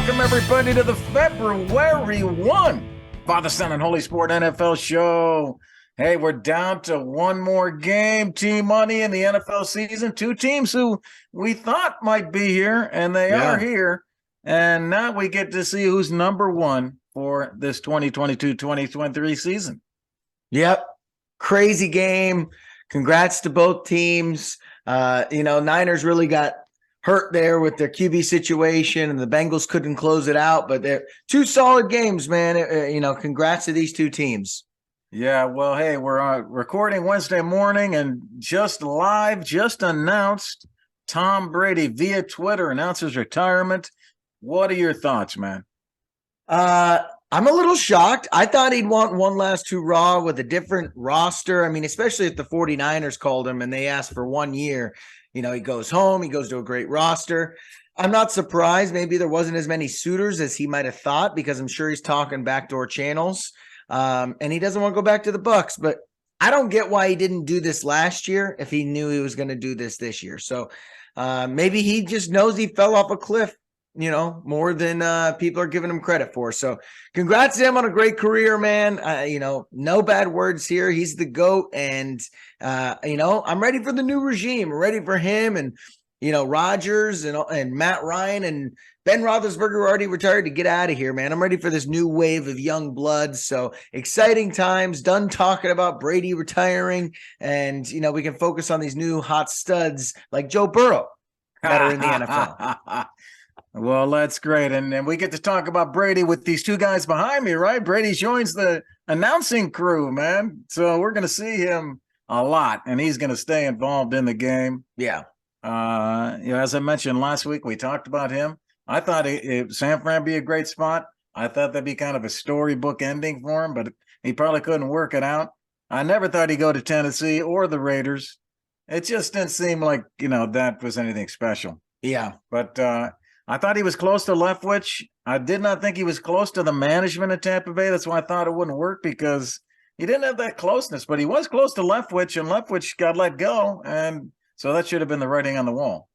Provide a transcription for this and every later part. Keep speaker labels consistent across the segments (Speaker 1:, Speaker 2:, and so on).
Speaker 1: welcome everybody to the February 1 Father, Son, and Holy Sport NFL show. Hey, we're down to one more game, T-Money, in the NFL season. Two teams who we thought might be here, and they are here. And now we get to see who's number one for this 2022-2023 season.
Speaker 2: Yep. Crazy game. Congrats to both teams. Niners really got hurt there with their QB situation, and the Bengals couldn't close it out, but they're two solid games, man. Congrats to these two teams.
Speaker 1: Yeah, well, hey, we're recording Wednesday morning, and just announced Tom Brady via Twitter announced his retirement. What are your thoughts, man?
Speaker 2: I'm a little shocked. I thought he'd want one last hurrah with a different roster. I mean, especially if the 49ers called him and they asked for 1 year. He goes home, he goes to a great roster. I'm not surprised. Maybe there wasn't as many suitors as he might have thought, because I'm sure he's talking backdoor channels. And he doesn't want to go back to the Bucs, but I don't get why he didn't do this last year if he knew he was going to do this year. So maybe he just knows he fell off a cliff, more than people are giving him credit for. So congrats to him on a great career, man. No bad words here. He's the GOAT. And, I'm ready for the new regime. I'm ready for him and, Rodgers and Matt Ryan and Ben Roethlisberger already retired to get out of here, man. I'm ready for this new wave of young blood. So exciting times. Done talking about Brady retiring. And, we can focus on these new hot studs like Joe Burrow that are in the NFL.
Speaker 1: Well, that's great. And we get to talk about Brady with these two guys behind me, right? Brady joins the announcing crew, man. So we're going to see him a lot, and he's going to stay involved in the game.
Speaker 2: Yeah.
Speaker 1: As I mentioned last week, we talked about him. I thought San Fran be a great spot. I thought that'd be kind of a storybook ending for him, but he probably couldn't work it out. I never thought he'd go to Tennessee or the Raiders. It just didn't seem like, that was anything special.
Speaker 2: Yeah.
Speaker 1: But I thought he was close to Leftwich. I did not think he was close to the management at Tampa Bay. That's why I thought it wouldn't work, because he didn't have that closeness, but he was close to Leftwich, and Leftwich got let go. And so that should have been the writing on the wall.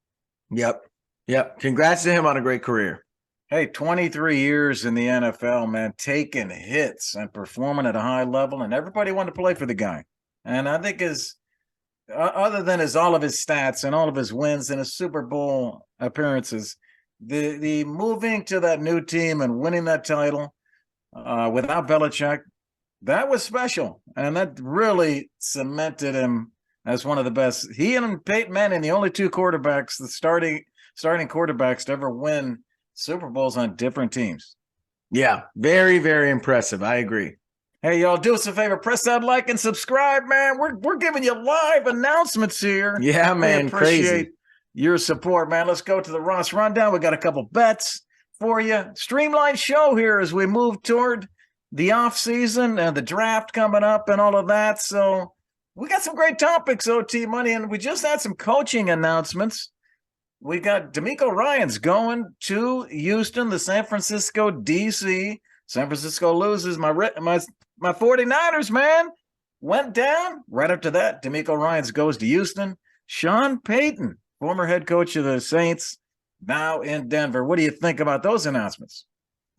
Speaker 2: Yep. Congrats to him on a great career.
Speaker 1: Hey, 23 years in the NFL, man, taking hits and performing at a high level, and everybody wanted to play for the guy. And I think other than all of his stats and all of his wins and his Super Bowl appearances, the moving to that new team and winning that title without Belichick, that was special. And that really cemented him as one of the best. He and Peyton Manning, the only two quarterbacks, the starting quarterbacks to ever win Super Bowls on different teams.
Speaker 2: Yeah, very, very impressive. I agree.
Speaker 1: Hey, y'all, do us a favor. Press that like and subscribe, man. We're giving you live announcements here.
Speaker 2: Yeah, man,
Speaker 1: we appreciate
Speaker 2: crazy.
Speaker 1: Your support, man. Let's go to the Ross Rundown. We got a couple bets for you. Streamlined show here as we move toward the off season and the draft coming up and all of that. So we got some great topics, OT Money, and we just had some coaching announcements. We got DeMeco Ryans going to Houston, the San Francisco DC. San Francisco loses. My 49ers, man, went down. Right after that, DeMeco Ryans goes to Houston. Sean Payton, former head coach of the Saints, now in Denver. What do you think about those announcements?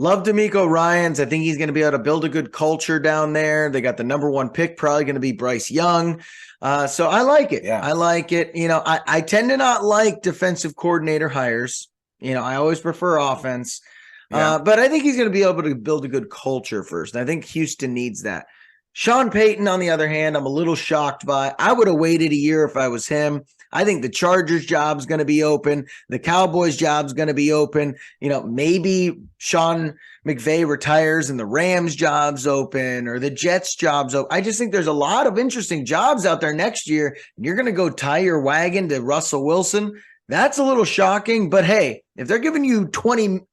Speaker 2: Love DeMeco Ryans. I think he's going to be able to build a good culture down there. They got the number one pick, probably going to be Bryce Young. So I like it.
Speaker 1: Yeah.
Speaker 2: I like it. I tend to not like defensive coordinator hires. I always prefer offense. Yeah. But I think he's going to be able to build a good culture first. And I think Houston needs that. Sean Payton, on the other hand, I'm a little shocked by. I would have waited a year if I was him. I think the Chargers job's going to be open. The Cowboys job's going to be open. Maybe Sean McVay retires and the Rams job's open, or the Jets job's open. I just think there's a lot of interesting jobs out there next year. And you're going to go tie your wagon to Russell Wilson. That's a little shocking. But hey, if they're giving you $200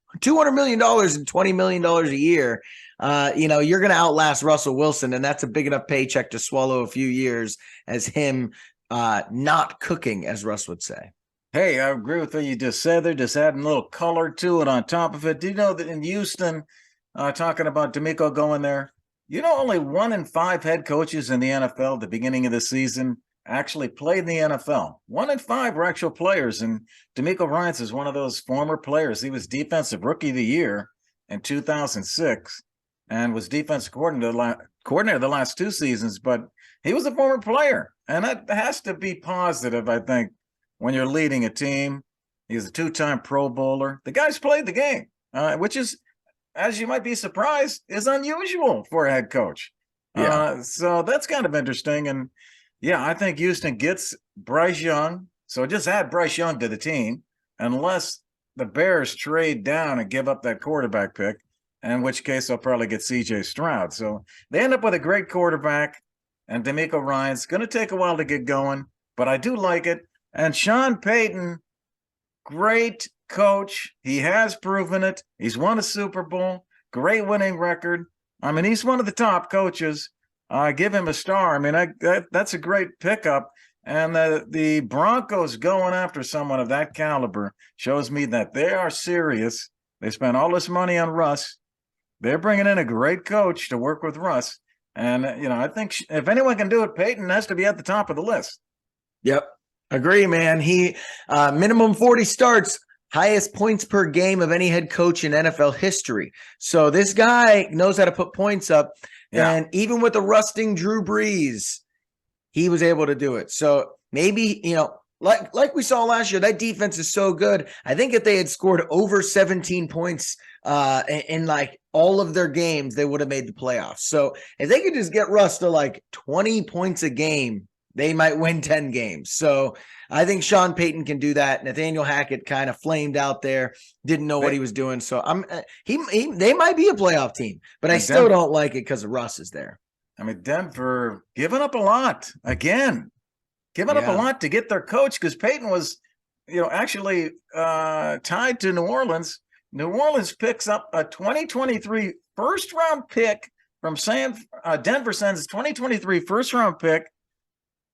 Speaker 2: million and $20 million a year, you're going to outlast Russell Wilson, and that's a big enough paycheck to swallow a few years as him not cooking, as Russ would say.
Speaker 1: Hey, I agree with what you just said there, just adding a little color to it on top of it. Do you know that in Houston, talking about DeMeco going there, only 1 in 5 head coaches in the NFL at the beginning of the season actually played in the NFL. 1 in 5 were actual players, and D'Amico Ryans is one of those former players. He was Defensive Rookie of the Year in 2006 and was defensive coordinator the last 2 seasons, but he was a former player, and that has to be positive, I think, when you're leading a team. He's a 2-time Pro Bowler. The guy's played the game, which is, as you might be surprised, is unusual for a head coach.
Speaker 2: Yeah.
Speaker 1: So that's kind of interesting. And yeah, I think Houston gets Bryce Young. So just add Bryce Young to the team, unless the Bears trade down and give up that quarterback pick, in which case they'll probably get CJ Stroud. So they end up with a great quarterback, and D'Amico Ryans. Going to take a while to get going, but I do like it. And Sean Payton, great coach. He has proven it. He's won a Super Bowl, great winning record. I mean, he's one of the top coaches. Give him a star. I mean, that's a great pickup. And the Broncos going after someone of that caliber shows me that they are serious. They spent all this money on Russ. They're bringing in a great coach to work with Russ. And, I think if anyone can do it, Peyton has to be at the top of the list.
Speaker 2: Yep. Agree, man. He minimum 40 starts, highest points per game of any head coach in NFL history. So this guy knows how to put points up. Yeah. And even with the rusting Drew Brees, he was able to do it. So maybe, like we saw last year, that defense is so good. I think if they had scored over 17 points in like all of their games, they would have made the playoffs. So if they could just get Russ to like 20 points a game, they might win 10 games. So I think Sean Payton can do that. Nathaniel Hackett kind of flamed out there, didn't know what he was doing. So they might be a playoff team, but I still don't like it because Russ is there.
Speaker 1: I mean, Denver giving up a lot again, giving up a lot to get their coach, because Payton was, actually tied to New Orleans. New Orleans picks up a 2023 first-round pick from Denver sends a 2023 first-round pick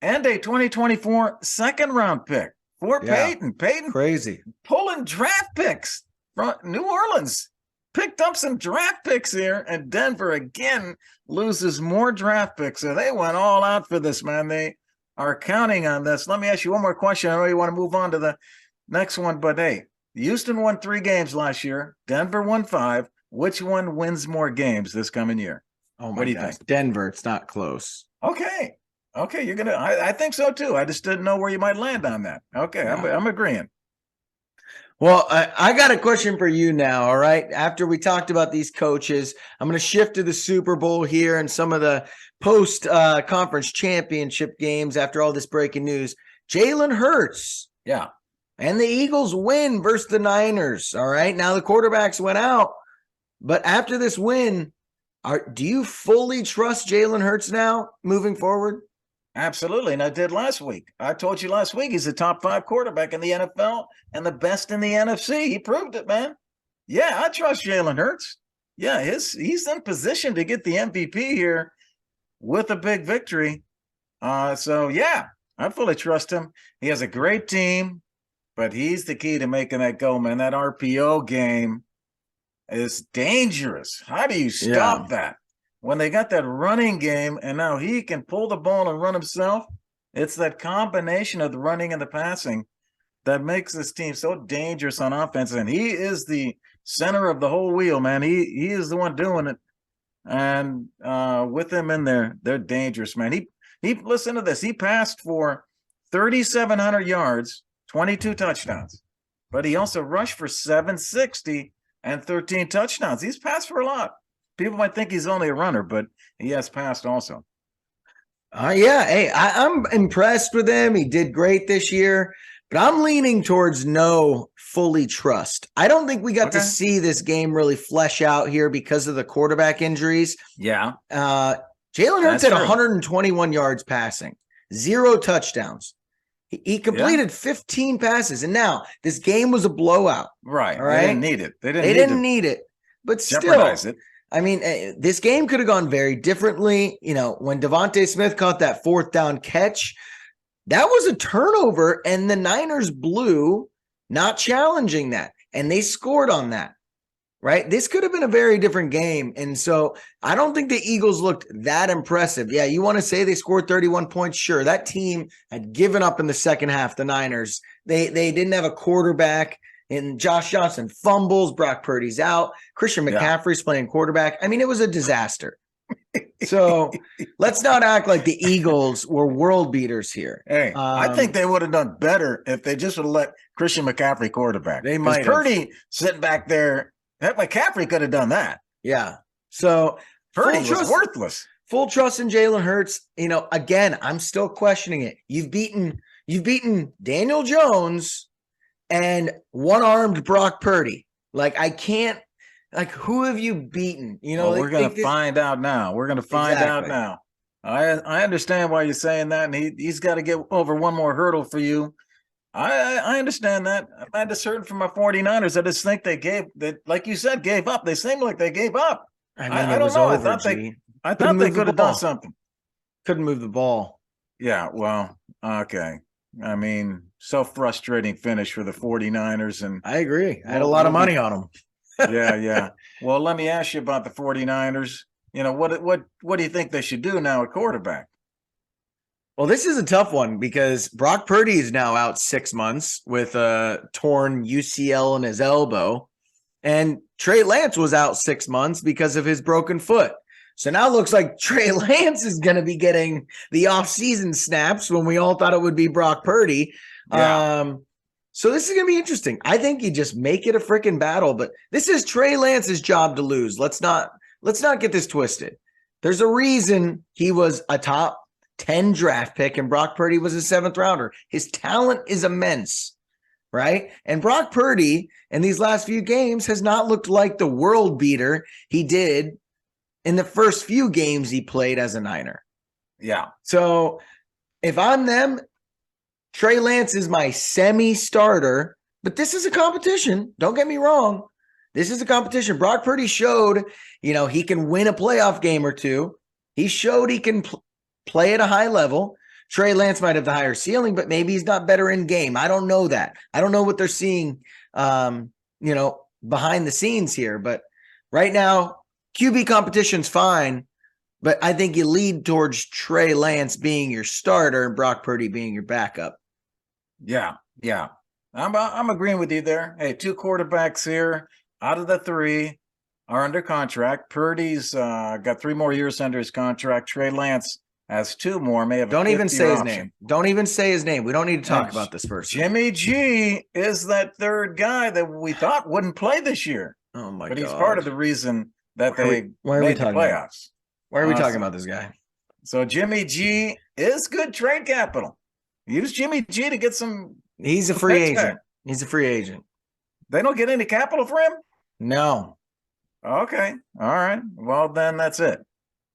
Speaker 1: and a 2024 second-round pick for Payton. Payton
Speaker 2: crazy
Speaker 1: pulling draft picks from New Orleans. Picked up some draft picks here, and Denver again loses more draft picks. So they went all out for this, man. They are counting on this. Let me ask you one more question. I know you want to move on to the next one, but hey, Houston won 3 games last year. Denver won 5. Which one wins more games this coming year?
Speaker 2: What do you think? Denver. It's not close.
Speaker 1: Okay, you're gonna. I think so too. I just didn't know where you might land on that. Okay, yeah. I'm agreeing.
Speaker 2: Well, I got a question for you now, all right? After we talked about these coaches, I'm going to shift to the Super Bowl here and some of the post-conference championship games after all this breaking news. Jalen Hurts.
Speaker 1: Yeah.
Speaker 2: And the Eagles win versus the Niners, all right? Now the quarterbacks went out, but after this win, do you fully trust Jalen Hurts now moving forward?
Speaker 1: Absolutely, and I did last week. I told you last week he's a top 5 quarterback in the NFL and the best in the NFC. He proved it, man. Yeah, I trust Jalen Hurts. Yeah, he's in position to get the MVP here with a big victory. So, yeah, I fully trust him. He has a great team, but he's the key to making that go, man. That RPO game is dangerous. How do you stop that? When they got that running game and now he can pull the ball and run himself, it's that combination of the running and the passing that makes this team so dangerous on offense. And he is the center of the whole wheel, man. He is the one doing it. And with him in there, they're dangerous, man. He listen to this. He passed for 3,700 yards, 22 touchdowns. But he also rushed for 760 and 13 touchdowns. He's passed for a lot. People might think he's only a runner, but he has passed also.
Speaker 2: Yeah. Hey, I'm impressed with him. He did great this year, but I'm leaning towards no fully trust. I don't think we got to see this game really flesh out here because of the quarterback injuries.
Speaker 1: Yeah.
Speaker 2: Jalen Hurts had 121 yards passing, 0 touchdowns. He completed 15 passes. And now this game was a blowout.
Speaker 1: Right.
Speaker 2: All right.
Speaker 1: They didn't need it. They
Speaker 2: didn't need it. But
Speaker 1: jeopardize
Speaker 2: still,
Speaker 1: it.
Speaker 2: I mean, this game could have gone very differently. When Devontae Smith caught that 4th down catch, that was a turnover, and the Niners blew not challenging that, and they scored on that. right? This could have been a very different game. And so I don't think the Eagles looked that impressive. Yeah, you want to say they scored 31 points? Sure. That team had given up in the second half, the Niners. They didn't have a quarterback. And Josh Johnson fumbles, Brock Purdy's out, Christian McCaffrey's playing quarterback. I mean, it was a disaster. So let's not act like the Eagles were world beaters here.
Speaker 1: Hey, I think they would have done better if they just would have let Christian McCaffrey quarterback.
Speaker 2: They might have.
Speaker 1: Purdy sitting back there, that McCaffrey could have done that.
Speaker 2: Yeah. So
Speaker 1: Purdy was worthless.
Speaker 2: Full trust in Jalen Hurts. You know, again, I'm still questioning it. You've beaten Daniel Jones and one-armed Brock Purdy. Like, I can't. Like, who have you beaten? You know,
Speaker 1: we're going to find out now. We're going to find out now. I understand why you're saying that, and he's got to get over one more hurdle for you. I understand that. I'm not discerning for my 49ers. I just think they like you said, gave up. They seem like they gave up.
Speaker 2: I mean, I don't know.
Speaker 1: I thought they could have done something.
Speaker 2: Couldn't move the ball.
Speaker 1: Yeah, well, okay. I mean, so frustrating finish for the 49ers. And
Speaker 2: I agree. I had a lot of money on them.
Speaker 1: Yeah. Well, let me ask you about the 49ers. You know, what do you think they should do now at quarterback?
Speaker 2: Well, this is a tough one because Brock Purdy is now out 6 months with a torn UCL in his elbow. And Trey Lance was out 6 months because of his broken foot. So now it looks like Trey Lance is going to be getting the offseason snaps when we all thought it would be Brock Purdy. Yeah. So this is going to be interesting. I think you just make it a freaking battle, but this is Trey Lance's job to lose. Let's not get this twisted. There's a reason he was a top 10 draft pick and Brock Purdy was a 7th rounder. His talent is immense, right? And Brock Purdy in these last few games has not looked like the world beater he did in the first few games he played as a Niner.
Speaker 1: Yeah.
Speaker 2: So if I'm them, Trey Lance is my semi-starter, but this is a competition. Don't get me wrong. This is a competition. Brock Purdy showed, he can win a playoff game or two. He showed he can play at a high level. Trey Lance might have the higher ceiling, but maybe he's not better in game. I don't know that. I don't know what they're seeing, behind the scenes here. But right now, QB competition's fine. But I think you lead towards Trey Lance being your starter and Brock Purdy being your backup.
Speaker 1: Yeah. I'm agreeing with you there. Hey, 2 quarterbacks here out of the 3 are under contract. Purdy's got 3 more years under his contract. Trey Lance has 2 more. May have.
Speaker 2: Don't even say his name. Don't even say his name. We don't need to talk about this first.
Speaker 1: Jimmy G is that 3rd guy that we thought wouldn't play this year.
Speaker 2: Oh my god!
Speaker 1: But he's part of the reason that
Speaker 2: why are we talking
Speaker 1: playoffs.
Speaker 2: Why are we talking about this guy?
Speaker 1: So Jimmy G is good trade capital. Use Jimmy G to get some.
Speaker 2: He's a free agent. Back. He's a free agent.
Speaker 1: They don't get any capital for him?
Speaker 2: No.
Speaker 1: Okay. All right. Well, then that's it.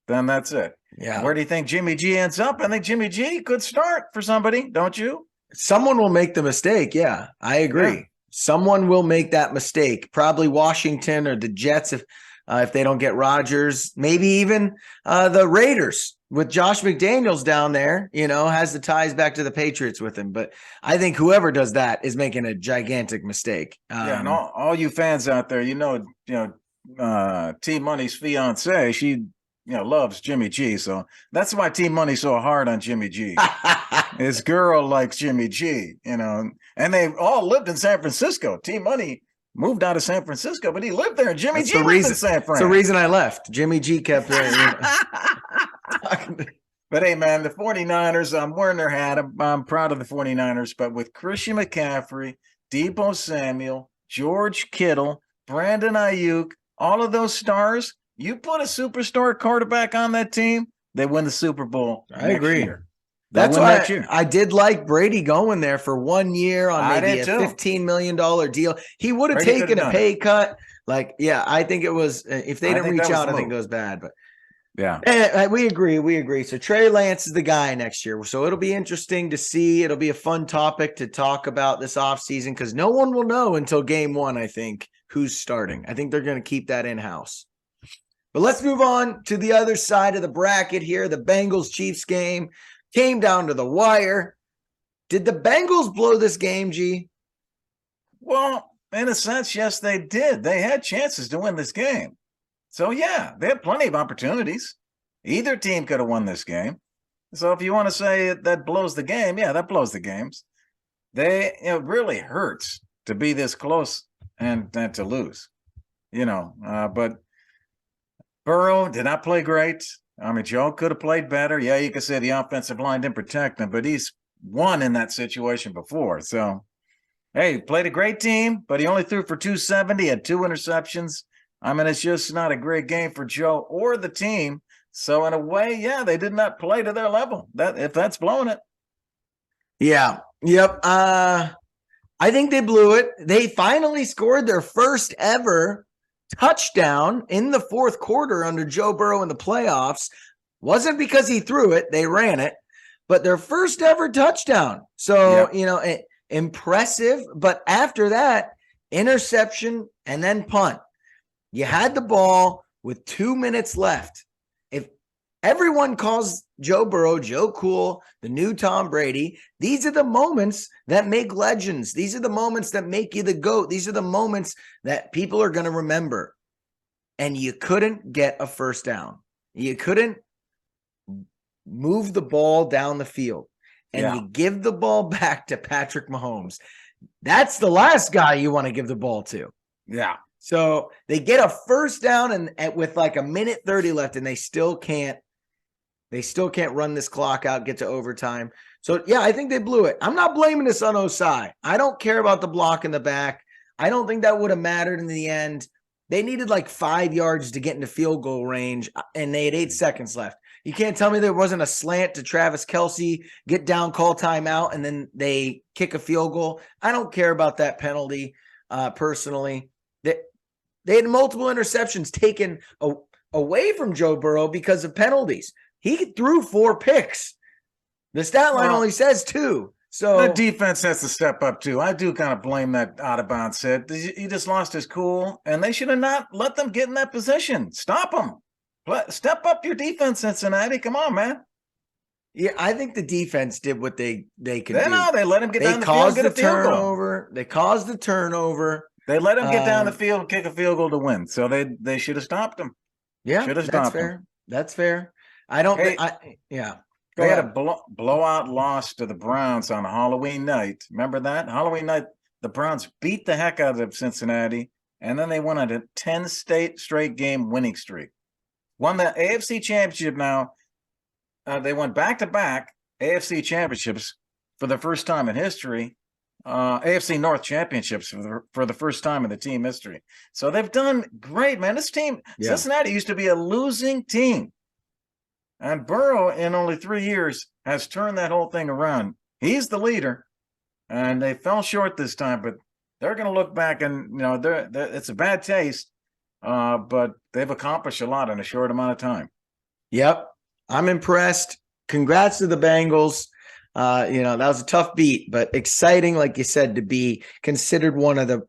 Speaker 2: Yeah.
Speaker 1: Where do you think Jimmy G ends up? I think Jimmy G could start for somebody, don't you?
Speaker 2: Someone will make the mistake. Yeah, I agree. Yeah. Someone will make that mistake. Probably Washington or the Jets if they don't get Rodgers. Maybe even the Raiders with Josh McDaniels down there, has the ties back to the Patriots with him. But I think whoever does that is making a gigantic mistake.
Speaker 1: And all you fans out there, T Money's fiance, she loves Jimmy G. So that's why T Money's so hard on Jimmy G. His girl likes Jimmy G, and they all lived in San Francisco. T Money moved out of San Francisco, but he lived there. And Jimmy G lived in San Fran.
Speaker 2: That's the reason I left. Jimmy G kept
Speaker 1: But hey, man, the 49ers, I'm wearing their hat. I'm proud of the 49ers. But with Christian McCaffrey, Deebo Samuel, George Kittle, Brandon Ayuk, all of those stars, you put a superstar quarterback on that team, they win the Super Bowl.
Speaker 2: I agree. That's why I did like Brady going there for 1 year on maybe a $15 million deal. He would have taken a pay cut. I think it was, if they didn't reach out, I think it was bad. But yeah, we agree. So Trey Lance is the guy next year. So it'll be interesting to see. It'll be a fun topic to talk about this offseason because no one will know until game 1, I think, who's starting. I think they're going to keep that in-house. But let's move on to the other side of the bracket here. The Bengals-Chiefs game came down to the wire. Did the Bengals blow this game, G?
Speaker 1: Well, in a sense, yes, they did. They had chances to win this game. So, yeah, they had plenty of opportunities. Either team could have won this game. So if you want to say that blows the game, yeah, that blows the games. It really hurts to be this close and to lose, but Burrow did not play great. I mean, Joe could have played better. Yeah, you could say the offensive line didn't protect him, but he's won in that situation before. So, hey, played a great team, but he only threw for 270, had 2 interceptions. I mean, it's just not a great game for Joe or the team. So, in a way, yeah, they did not play to their level. If that's blowing it.
Speaker 2: Yeah. Yep. I think they blew it. They finally scored their first ever touchdown in the fourth quarter under Joe Burrow in the playoffs. Wasn't because he threw it, they ran it, but their first ever touchdown. So, impressive. But after that, interception and then punt. You had the ball with 2 minutes left. If everyone calls Joe Burrow, Joe Cool, the new Tom Brady, these are the moments that make legends. These are the moments that make you the GOAT. These are the moments that people are going to remember. And you couldn't get a first down. You couldn't move the ball down the field. And you give the ball back to Patrick Mahomes. That's the last guy you want to give the ball to.
Speaker 1: Yeah.
Speaker 2: So they get a first down and with like a minute 30 left, and they still can't run this clock out, get to overtime. So yeah, I think they blew it. I'm not blaming this on Osai. I don't care about the block in the back. I don't think that would have mattered in the end. They needed like 5 yards to get into field goal range, and they had 8 seconds left. You can't tell me there wasn't a slant to Travis Kelce, get down, call timeout, and then they kick a field goal. I don't care about that penalty personally. They had multiple interceptions taken away from Joe Burrow because of penalties. He threw 4 picks. The stat line only says 2. So
Speaker 1: the defense has to step up too. I do kind of blame that out of bounds hit. He just lost his cool, and they should have not let them get in that position. Stop them. Step up your defense, Cincinnati. Come on, man.
Speaker 2: Yeah, I think the defense did what they could do.
Speaker 1: No, they let him get down the field, get a field goal.
Speaker 2: They caused the turnover.
Speaker 1: They let him get down the field and kick a field goal to win. So they should have stopped him.
Speaker 2: Yeah, should have stopped him. That's fair. I don't think.
Speaker 1: They had a blowout loss to the Browns on Halloween night. Remember that? Halloween night, the Browns beat the heck out of Cincinnati, and then they went on a 10 straight game winning streak. Won the AFC Championship now. They went back-to-back AFC Championships for the first time in history. AFC North Championships for the first time in the team history. So they've done great, man. This team, Cincinnati used to be a losing team. And Burrow, in only 3 years, has turned that whole thing around. He's the leader, and they fell short this time, but they're going to look back and, it's a bad taste, but they've accomplished a lot in a short amount of time.
Speaker 2: Yep. I'm impressed. Congrats to the Bengals. That was a tough beat, but exciting, like you said, to be considered one of the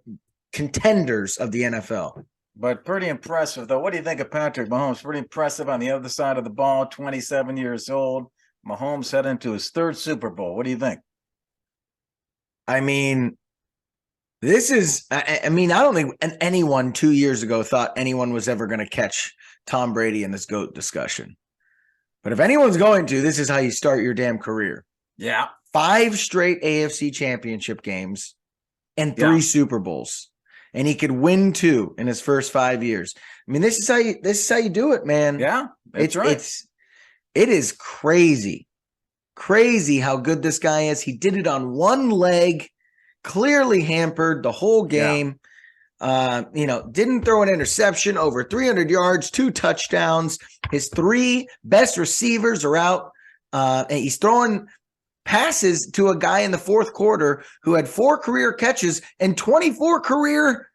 Speaker 2: contenders of the NFL.
Speaker 1: But pretty impressive, though. What do you think of Patrick Mahomes? Pretty impressive on the other side of the ball, 27 years old. Mahomes heading into his 3rd Super Bowl. What do you think?
Speaker 2: I mean, I don't think anyone 2 years ago thought anyone was ever going to catch Tom Brady in this GOAT discussion. But if anyone's going to, this is how you start your damn career.
Speaker 1: Yeah.
Speaker 2: 5 straight AFC championship games and 3 Super Bowls. And he could win 2 in his first 5 years. I mean, this is how you do it, man.
Speaker 1: Yeah, that's right.
Speaker 2: It is crazy how good this guy is. He did it on one leg, clearly hampered the whole game. Didn't throw an interception, over 300 yards, 2 touchdowns. His 3 best receivers are out. And he's throwing passes to a guy in the fourth quarter who had 4 career catches and 24 career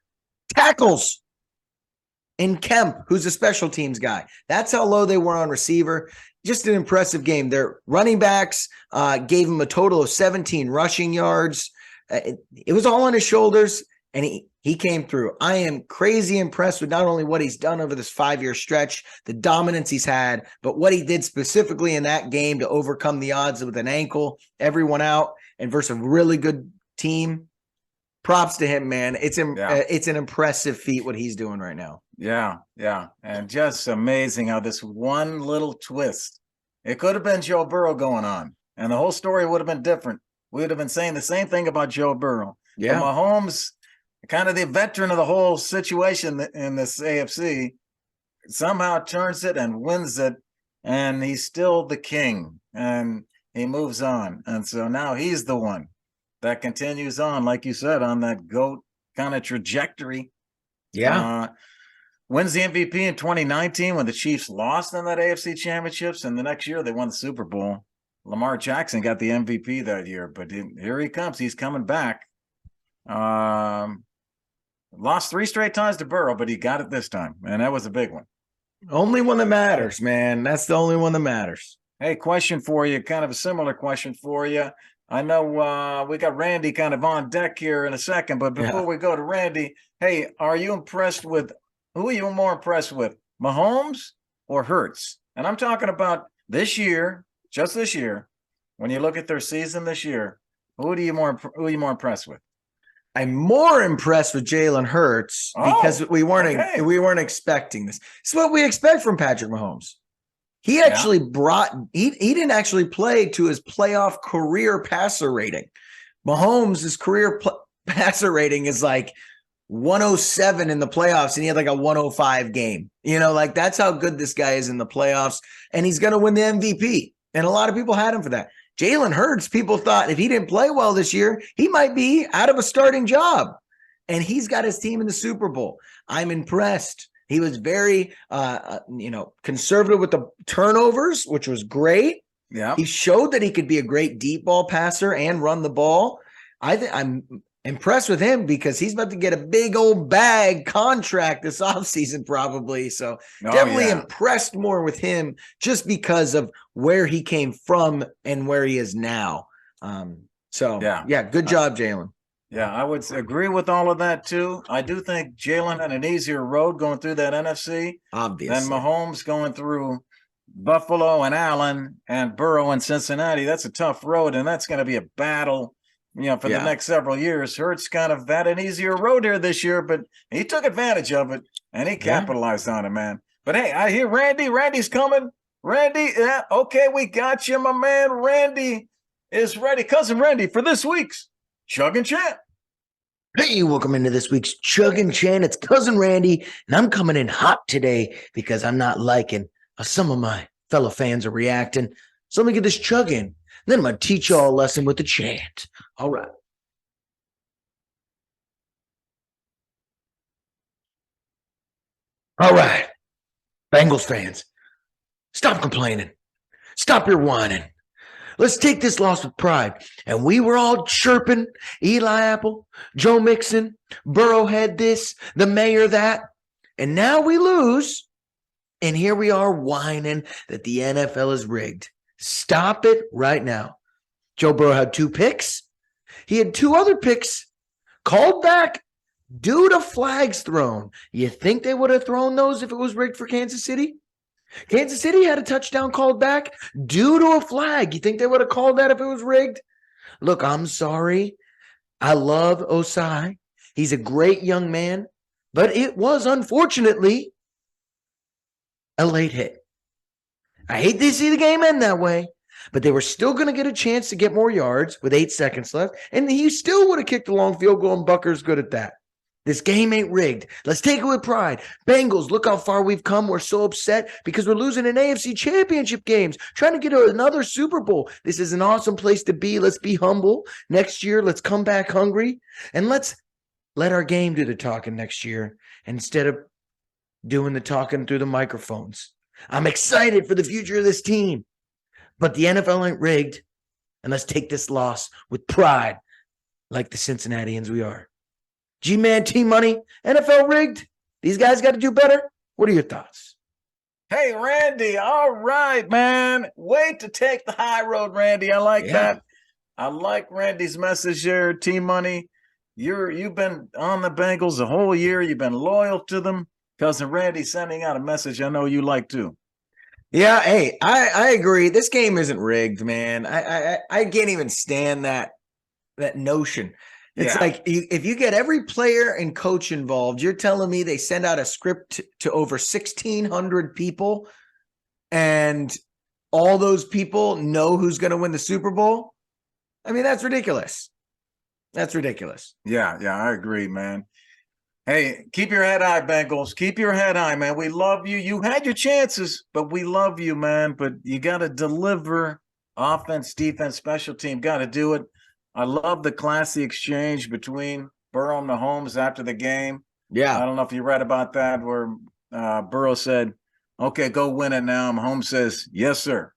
Speaker 2: tackles in Kemp, who's a special teams guy. That's how low they were on receiver. Just an impressive game. Their running backs gave him a total of 17 rushing yards. It was all on his shoulders, and he came through. I am crazy impressed with not only what he's done over this 5-year stretch, the dominance he's had, but what he did specifically in that game to overcome the odds with an ankle, everyone out, and versus a really good team. props to him, man. It's
Speaker 1: Yeah.
Speaker 2: it's an impressive feat what he's doing right now.
Speaker 1: Yeah, yeah. And just amazing how this one little twist, it could have been Joe Burrow going on, and the whole story would have been different. We would have been saying the same thing about Joe Burrow. But
Speaker 2: Yeah.
Speaker 1: Mahomes, kind of the veteran of the whole situation in this AFC, somehow turns it and wins it, and he's still the king, and he moves on. And so now he's the one that continues on, like you said, on that GOAT kind of trajectory.
Speaker 2: Yeah.
Speaker 1: Wins the MVP in 2019 when the Chiefs lost in that AFC Championships, and the next year they won the Super Bowl. Lamar Jackson got the MVP that year, but here he comes. He's coming back. Lost 3 straight times to Burrow, but he got it this time, and that was a big one.
Speaker 2: Only one that matters, man. That's the only one that matters.
Speaker 1: Hey, question for you, kind of a similar question for you. I know we got Randy kind of on deck here in a second, but before we go to Randy, hey, are you impressed with who are you more impressed with, Mahomes or Hurts? And I'm talking about this year, just this year. When you look at their season this year, who are you more impressed with?
Speaker 2: I'm more impressed with Jalen Hurts because we weren't expecting this. It's what we expect from Patrick Mahomes. He actually he didn't actually play to his playoff career passer rating. Mahomes' career passer rating is like 107 in the playoffs, and he had like a 105 game. You know, like that's how good this guy is in the playoffs, and he's going to win the MVP. And a lot of people had him for that. Jalen Hurts, people thought if he didn't play well this year, he might be out of a starting job. And he's got his team in the Super Bowl. I'm impressed. He was very, conservative with the turnovers, which was great.
Speaker 1: Yeah,
Speaker 2: he showed that he could be a great deep ball passer and run the ball. I'm impressed with him because he's about to get a big old bag contract this offseason probably. So definitely impressed more with him just because of where he came from and where he is now. Good job, Jalen.
Speaker 1: Yeah, I would agree with all of that too. I do think Jalen had an easier road going through that NFC
Speaker 2: obviously
Speaker 1: than Mahomes going through Buffalo and Allen and Burrow and Cincinnati. That's a tough road, and that's going to be a battle, for the next several years. Hurts kind of had an easier road here this year, but he took advantage of it, and he capitalized on it, man. But hey, I hear Randy. Randy's coming. Randy, okay, we got you, my man. Randy is ready. Cousin Randy for this week's Chug and Chant.
Speaker 2: Hey, welcome into this week's Chug and Chant. It's Cousin Randy, and I'm coming in hot today because I'm not liking how some of my fellow fans are reacting. So let me get this chug in. Then I'm going to teach you all a lesson with the chant. All right. All right. Bengals fans, stop complaining. Stop your whining. Let's take this loss with pride. And we were all chirping Eli Apple, Joe Mixon, Burrowhead this, the mayor that. And now we lose. And here we are whining that the NFL is rigged. Stop it right now. Joe Burrow had 2 picks. He had 2 other picks called back due to flags thrown. You think they would have thrown those if it was rigged for Kansas City? Kansas City had a touchdown called back due to a flag. You think they would have called that if it was rigged? Look, I'm sorry. I love Osai. He's a great young man, but it was unfortunately a late hit. I hate to see the game end that way, but they were still going to get a chance to get more yards with 8 seconds left, and he still would have kicked a long field goal, and Bucker's good at that. This game ain't rigged. Let's take it with pride. Bengals, look how far we've come. We're so upset because we're losing in AFC championship games, trying to get another Super Bowl. This is an awesome place to be. Let's be humble. Next year, let's come back hungry, and let's let our game do the talking next year instead of doing the talking through the microphones. I'm excited for the future of this team, but the NFL ain't rigged, and let's take this loss with pride like the Cincinnatians we are. G-Man, T-Money, NFL rigged? These guys got to do better? What are your thoughts?
Speaker 1: Hey, Randy. All right, man. Way to take the high road, Randy. I like that. I like Randy's message here, T-Money. You've been on the Bengals the whole year. You've been loyal to them. Cousin Randy sending out a message I know you like too.
Speaker 2: Yeah, hey, I agree. This game isn't rigged, man. I can't even stand that notion. It's
Speaker 1: Yeah.
Speaker 2: like if you get every player and coach involved, you're telling me they send out a script to over 1,600 people and all those people know who's going to win the Super Bowl? I mean, that's ridiculous. That's ridiculous.
Speaker 1: Yeah, I agree, man. Hey, keep your head high, Bengals. Keep your head high, man. We love you. You had your chances, but we love you, man. But you got to deliver offense, defense, special team. Got to do it. I love the classy exchange between Burrow and Mahomes after the game.
Speaker 2: Yeah.
Speaker 1: I don't know if you read about that, where Burrow said, "Okay, go win it now." Mahomes says, "Yes, sir."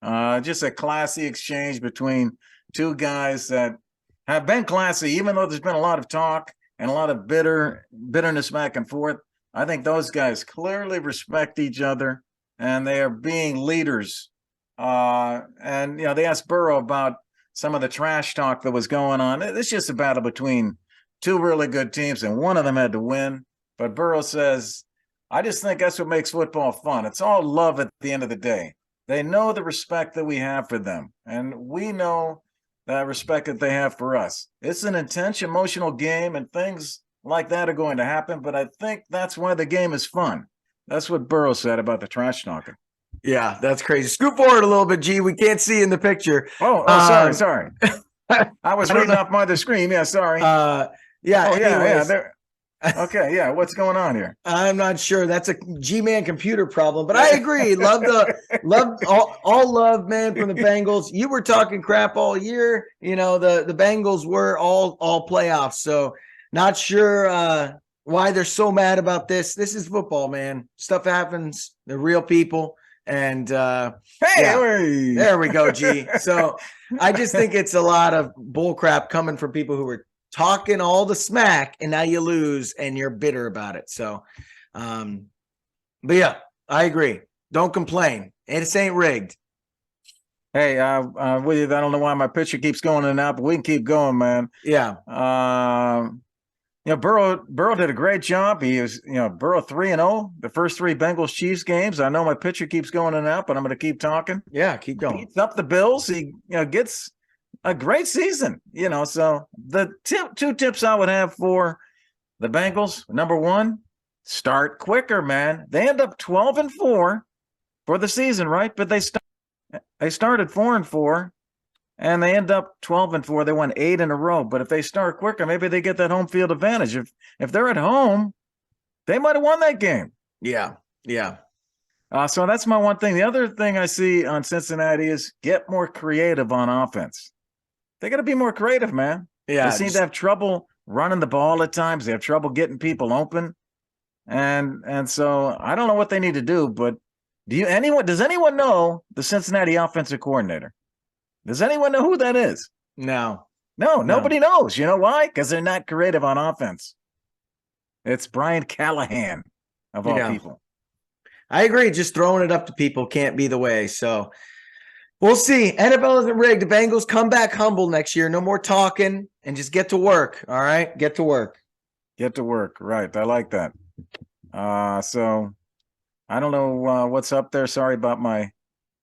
Speaker 1: Just a classy exchange between two guys that have been classy, even though there's been a lot of talk and a lot of bitterness back and forth. I think those guys clearly respect each other, and they are being leaders. And they asked Burrow about some of the trash talk that was going on. It's just a battle between two really good teams, and one of them had to win. But Burrow says, "I just think that's what makes football fun. It's all love at the end of the day." They know the respect that we have for them, and we know the respect that they have for us. It's an intense, emotional game, and things like that are going to happen, but I think that's why the game is fun. That's what Burrow said about the trash talking.
Speaker 2: Yeah, that's crazy. Scoot forward a little bit, G. We can't see in the picture.
Speaker 1: Sorry. I was reading off my other screen. Yeah, sorry.
Speaker 2: Anyways.
Speaker 1: Okay, yeah. What's going on here?
Speaker 2: I'm not sure. That's a G-Man computer problem, but I agree. Love all love, man, from the Bengals. You were talking crap all year. The Bengals were all playoffs. So not sure why they're so mad about this. This is football, man. Stuff happens. They're real people. And there we go, G. So I just think it's a lot of bull crap coming from people who were talking all the smack, and now you lose and you're bitter about it. So, but yeah, I agree. Don't complain. It ain't rigged.
Speaker 1: Hey, I don't know why my picture keeps going in and out, but we can keep going, man.
Speaker 2: Yeah.
Speaker 1: Burrow did a great job. He was, Burrow 3-0, the first three Bengals Chiefs games. I know my picture keeps going in and out, but I'm going to keep talking.
Speaker 2: Yeah, keep going.
Speaker 1: Beats up the Bills. He, gets a great season, so the two tips I would have for the Bengals: number one, start quicker, man. They end up 12-4 for the season, right? But they started 4-4 and they end up 12-4. They won 8 in a row. But if they start quicker, maybe they get that home field advantage. If they're at home, they might have won that game.
Speaker 2: Yeah.
Speaker 1: So that's my one thing. The other thing I see on Cincinnati is get more creative on offense. They got to be more creative, man.
Speaker 2: Yeah.
Speaker 1: They seem to have trouble running the ball at times. They have trouble getting people open. And so I don't know what they need to do, but does anyone know the Cincinnati offensive coordinator? Does anyone know who that is?
Speaker 2: No,
Speaker 1: nobody knows. You know why? Because they're not creative on offense. It's Brian Callahan, of all people.
Speaker 2: I agree. Just throwing it up to people can't be the way. So we'll see. NFL isn't rigged. The Bengals come back humble next year. No more talking and just get to work. All right? Get to work.
Speaker 1: Get to work. Right. I like that. So I don't know what's up there. Sorry about my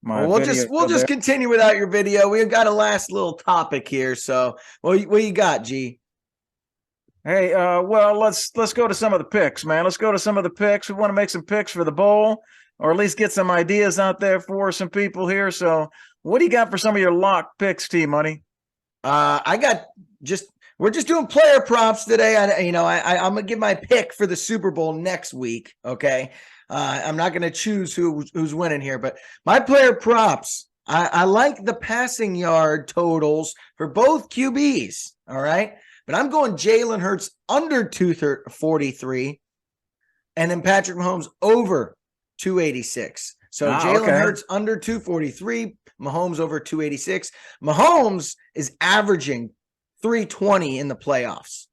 Speaker 2: we'll just continue without your video. We've got a last little topic here. So what you got, G?
Speaker 1: Hey, well, let's go to some of the picks, man. Let's go to some of the picks. We want to make some picks for the bowl, or at least get some ideas out there for some people here. So what do you got for some of your lock picks, T-Money?
Speaker 2: We're just doing player props today. I'm going to give my pick for the Super Bowl next week, okay? I'm not going to choose who's winning here, but my player props, I like the passing yard totals for both QBs, all right? But I'm going Jalen Hurts under 243 and then Patrick Mahomes over 286. So Jalen Hurts under 243, Mahomes over 286. Mahomes is averaging 320 in the playoffs.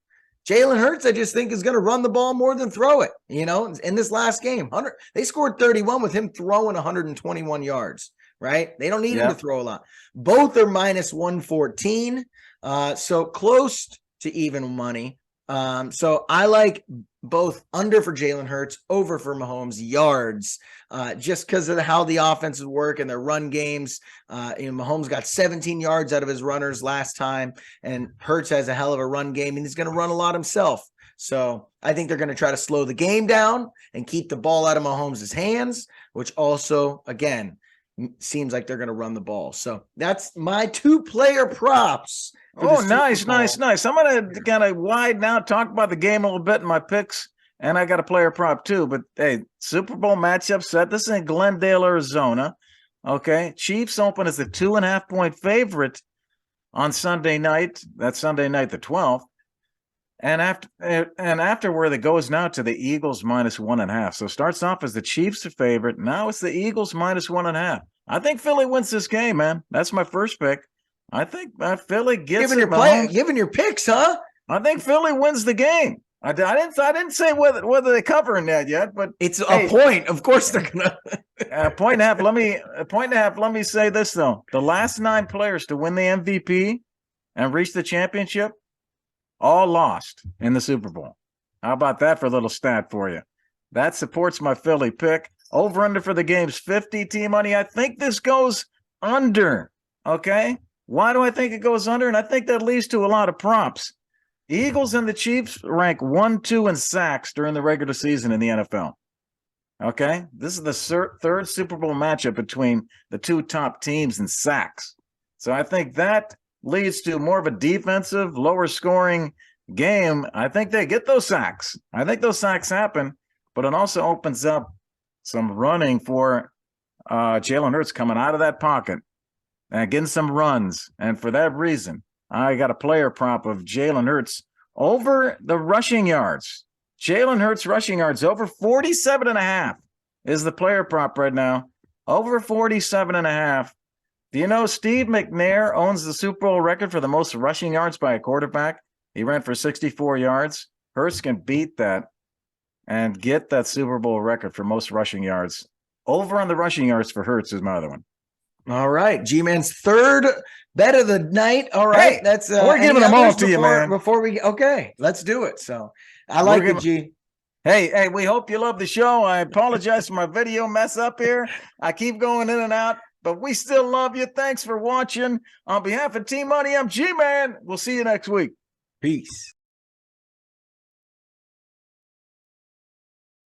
Speaker 2: Jalen Hurts, I just think, is going to run the ball more than throw it, in this last game. They scored 31 with him throwing 121 yards, right? They don't need him to throw a lot. Both are minus 114, so close to even money. So I like both under for Jalen Hurts, over for Mahomes yards, just because of how the offenses work and their run games. Mahomes got 17 yards out of his runners last time, and Hurts has a hell of a run game, and he's going to run a lot himself. So I think they're going to try to slow the game down and keep the ball out of Mahomes' hands, which also, again, seems like they're going to run the ball. So that's my 2-player props.
Speaker 1: Oh, nice. I'm going to kind of widen out, talk about the game a little bit in my picks, and I got a player prop too. But hey, Super Bowl matchup set. This is in Glendale, Arizona. Okay, Chiefs open as a 2.5-point favorite on Sunday night. That's Sunday night, the 12th. And afterward, it goes now to the Eagles -1.5. So starts off as the Chiefs are favorite. Now it's the Eagles -1.5. I think Philly wins this game, man. That's my first pick. I think Philly gets
Speaker 2: giving your picks, huh?
Speaker 1: I think Philly wins the game. I didn't say whether they cover in that yet, but
Speaker 2: it's a point. Of course they're gonna
Speaker 1: a point and a half. Let me say this though: the last 9 players to win the MVP and reach the championship all lost in the Super Bowl. How about that for a little stat for you? That supports my Philly pick. Over under for the game's 50 team money. I think this goes under. Okay. Why do I think it goes under? And I think that leads to a lot of props. Eagles and the Chiefs rank 1, 2 in sacks during the regular season in the NFL. Okay. This is the third Super Bowl matchup between the 2 top teams in sacks. So I think that leads to more of a defensive, lower scoring game. I think they get those sacks. I think those sacks happen, but it also opens up some running for Jalen Hurts coming out of that pocket and getting some runs. And for that reason, I got a player prop of Jalen Hurts over the rushing yards. Jalen Hurts rushing yards over 47.5 is the player prop right now. Over 47.5. Do you know Steve McNair owns the Super Bowl record for the most rushing yards by a quarterback? He ran for 64 yards. Hurts can beat that and get that Super Bowl record for most rushing yards. Over on the rushing yards for Hurts is my other one.
Speaker 2: All right, G-Man's third bet of the night. All right,
Speaker 1: hey,
Speaker 2: that's
Speaker 1: we're giving them all to you, man.
Speaker 2: Okay, let's do it. So I like it, G.
Speaker 1: Hey, we hope you love the show. I apologize for my video mess up here. I keep going in and out, but we still love you. Thanks for watching. On behalf of Team Money, I'm G-Man. We'll see you next week.
Speaker 2: Peace.